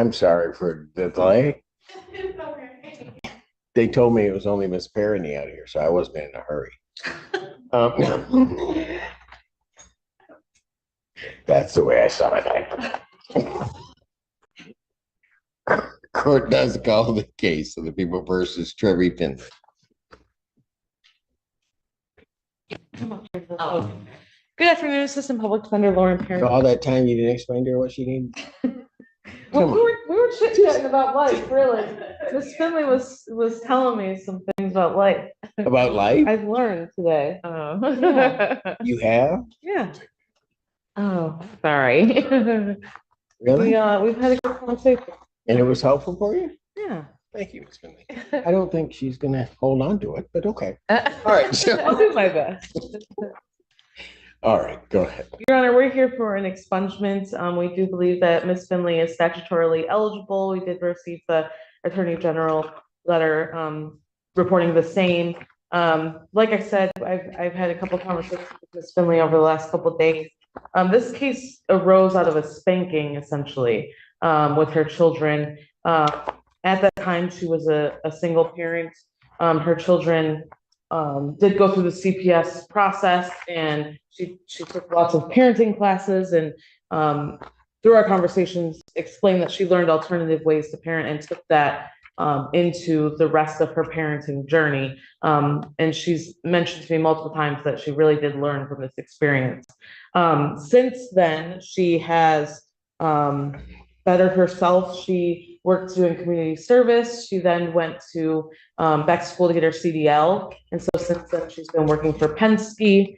I'm sorry for the delay. It's okay. They told me it was only Miss Parody out here, so I wasn't in a hurry. That's the way I saw it. Court does call the case of the people versus Trevi Finley. Oh. Good afternoon, Assistant Public Defender Lauren So Perry. all that time you didn't explain to her what she needed? Well, we were chit-chatting about life, really. Miss Finley was telling me some things about life. About life? I've learned today. Oh. Yeah. You have? Yeah. Oh, sorry. Really? We've had a good conversation. And it was helpful for you? Yeah. Thank you, Miss Finley. I don't think she's gonna hold on to it, but okay. All All right, so I'll do my best. all right, go ahead. Your Honor, we're here for an expungement. We do believe that Ms. Finley is statutorily eligible. We did receive the Attorney General letter reporting the same. Like I said, I've had a couple conversations with Ms. Finley over the last couple of days. This case arose out of a spanking, essentially, with her children. At that time, she was a single parent. Her children did go through the CPS process, and she took lots of parenting classes, and through our conversations explained that she learned alternative ways to parent and took that into the rest of her parenting journey. And she's mentioned to me multiple times that she really did learn from this experience. Since then, she has bettered herself. She worked doing community service. She then went to back to school to get her CDL. And so since then, she's been working for Penske.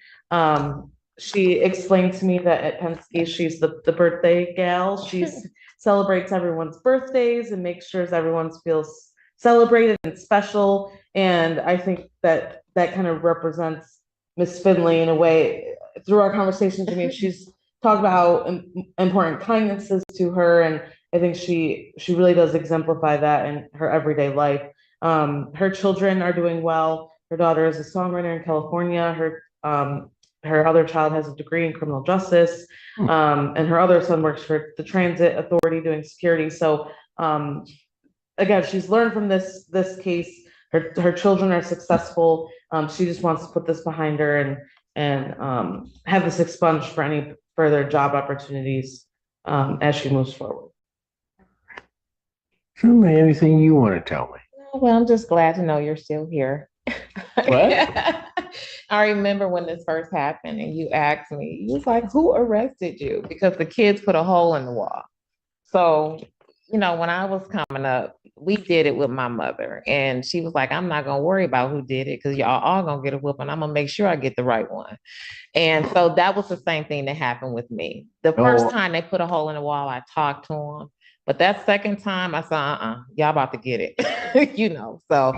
She explained to me that at Penske, she's the birthday gal. She celebrates everyone's birthdays and makes sure everyone feels celebrated and special. And I think that kind of represents Miss Finley in a way. Through our conversations, I mean, she's talked about how important kindness is to her, and I think she really does exemplify that in her everyday life. Her children are doing well. Her daughter is a songwriter in California. Her other child has a degree in criminal justice, and her other son works for the transit authority doing security. So again, she's learned from this case. Her children are successful. She just wants to put this behind her and have this expunged for any further job opportunities as she moves forward. Finley, anything you want to tell me? Well, I'm just glad to know you're still here. What? I remember when this first happened and you asked me, you was like, who arrested you? Because the kids put a hole in the wall. So, when I was coming up, we did it with my mother. And she was like, I'm not going to worry about who did it because y'all all going to get a whooping. I'm going to make sure I get the right one. And so that was the same thing that happened with me. The first time they put a hole in the wall, I talked to them. But that second time I said, y'all about to get it, So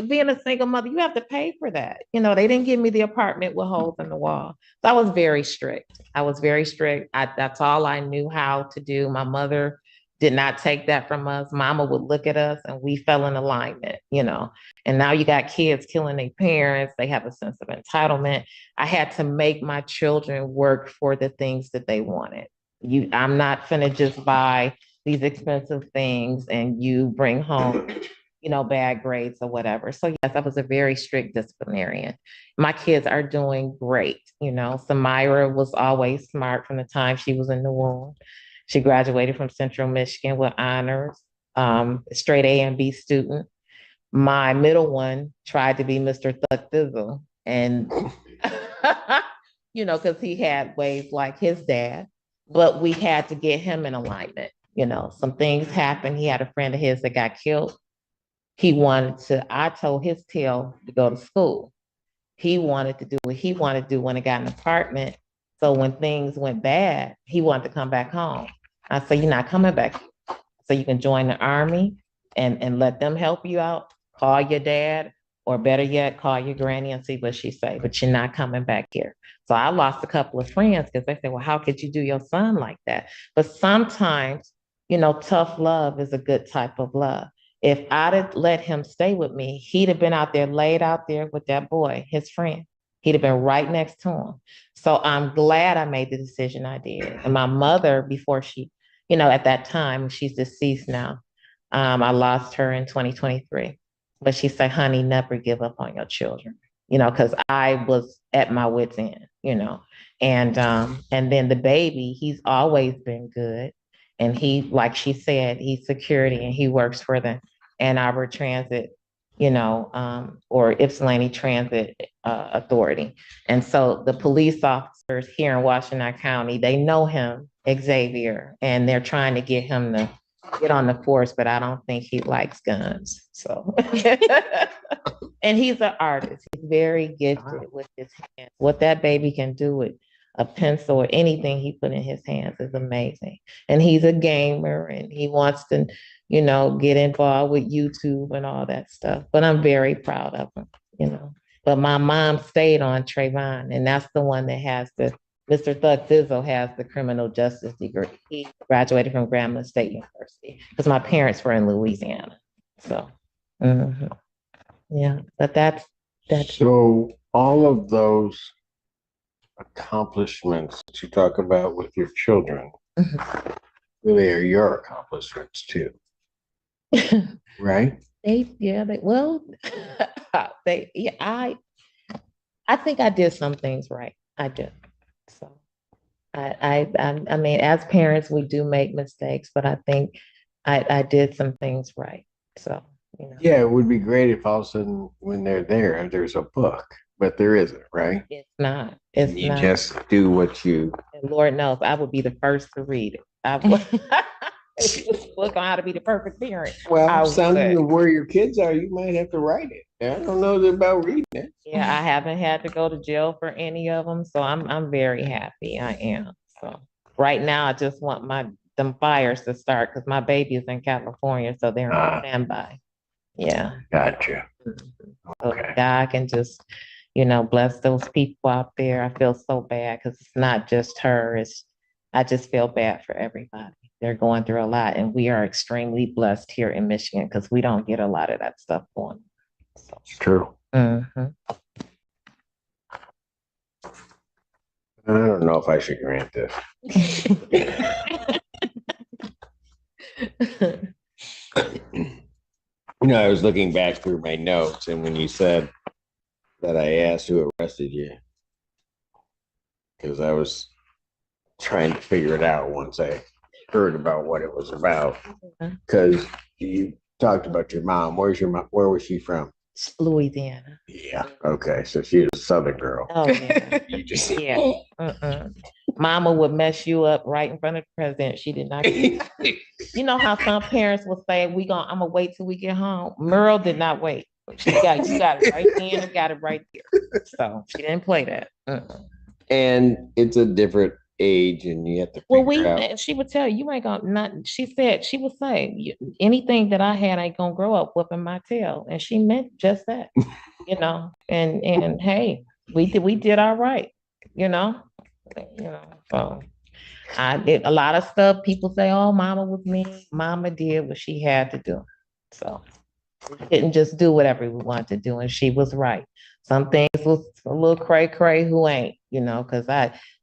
being a single mother, you have to pay for that. They didn't give me the apartment with holes in the wall. So I was very strict. That's all I knew how to do. My mother did not take that from us. Mama would look at us and we fell in alignment, and now you got kids killing their parents. They have a sense of entitlement. I had to make my children work for the things that they wanted. I'm not finna just buy these expensive things and you bring home, bad grades or whatever. So yes, I was a very strict disciplinarian. My kids are doing great. Samira was always smart from the time she was in the womb. She graduated from Central Michigan with honors, straight A and B student. My middle one tried to be Mr. Thuck Thizzle and, because he had ways like his dad, but we had to get him in alignment. Some things happened. He had a friend of his that got killed. I told his tail to go to school. He wanted to do what he wanted to do when he got an apartment. So when things went bad, he wanted to come back home. I said, you're not coming back. So you can join the Army and let them help you out. Call your dad, or better yet, call your granny and see what she say, but you're not coming back here. So I lost a couple of friends because they said, well, how could you do your son like that? But sometimes, tough love is a good type of love. If I'd have let him stay with me, he'd have been out there, laid out there with that boy, his friend. He'd have been right next to him. So I'm glad I made the decision I did. And my mother, before she at that time, she's deceased now. I lost her in 2023, but she said, honey, never give up on your children, because I was at my wit's end, and then the baby, he's always been good. And he, like she said, he's security and he works for the Ann Arbor Transit, or Ypsilanti Transit Authority. And so the police officers here in Washington County, they know him, Xavier, and they're trying to get him to get on the force, but I don't think he likes guns. So, and he's an artist. He's very gifted with his hands. What that baby can do with a pencil or anything he put in his hands is amazing. And he's a gamer and he wants to, get involved with YouTube and all that stuff. But I'm very proud of him. But my mom stayed on Trayvon, and that's the one that has Mr. Thug Thizzle has the criminal justice degree. He graduated from Grambling State University because my parents were in Louisiana. So, yeah, but that's. So all of those accomplishments that you talk about with your children really are your accomplishments too, right? I think I did some things right. I did. So I mean, as parents, we do make mistakes, but I think I did some things right. So, Yeah, it would be great if all of a sudden when they're there's a book, but there isn't, right? It's not. You just do what you. And Lord knows, I would be the first to read it. I would. If it was a book on how to be the perfect parent. Well, sounding of where your kids are, you might have to write it. I don't know about reading it. Yeah, I haven't had to go to jail for any of them, so I'm very happy. I am. So right now, I just want them fires to start because my baby is in California, so they're on standby. Yeah. Gotcha. So God can just, bless those people out there. I feel so bad because it's not just her. I just feel bad for everybody. They're going through a lot, and we are extremely blessed here in Michigan because we don't get a lot of that stuff going. So. It's true. I don't know if I should grant this. I was looking back through my notes, and when you said that, I asked who arrested you because I was trying to figure it out once I heard about what it was about. Because you talked about your mom. Where's your mom? Where was she from? Louisiana. Yeah. Okay. So she was a Southern girl. Oh yeah. Yeah. Mama would mess you up right in front of the president. She did not. You know how some parents will say, I'm gonna wait till we get home. Merle did not wait. She got it right then and got it right there. So she didn't play that. And it's a different age, and you have to figure out. She would tell you ain't gonna not. She would say anything that I had ain't gonna grow up whooping my tail, and she meant just that, And hey, we did all right, So I did a lot of stuff. People say, "Oh, Mama was mean." Mama did what she had to do, so we didn't just do whatever we wanted to do, and she was right. Some things was a little cray who ain't,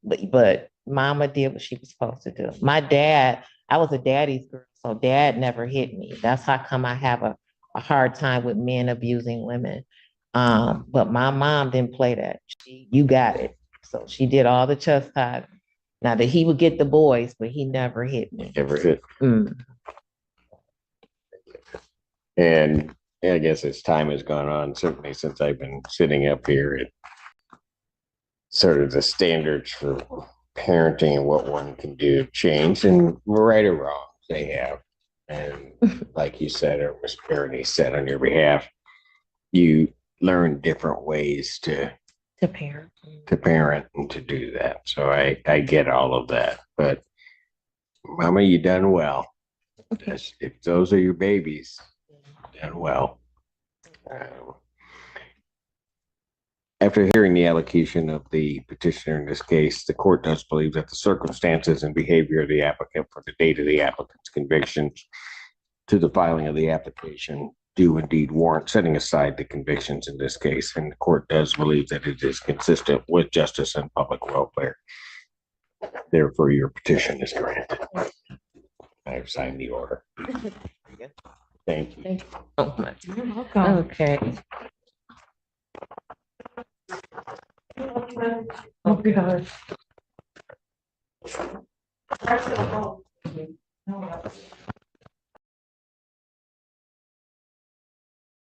but Mama did what she was supposed to do. My dad, I was a daddy's girl, so Dad never hit me. That's how come I have a hard time with men abusing women. But my mom didn't play that. You got it. So she did all the chastising. Now that he would get the boys, but he never hit me. Never hit. And I guess as time has gone on, certainly since I've been sitting up here, it sort of the standards for parenting and what one can do change, and right or wrong, they have. And like you said, or Miss Parody said on your behalf, you learn different ways to parent and to do that. So I get all of that. But Mama, you done well. If those are your babies, done well. After hearing the allocution of the petitioner in this case, the court does believe that the circumstances and behavior of the applicant from the date of the applicant's convictions to the filing of the application do indeed warrant setting aside the convictions in this case, and the court does believe that it is consistent with justice and public welfare. Therefore, your petition is granted. I've signed the order. Thank you. Thank you so much. You're welcome. Okay. Okay.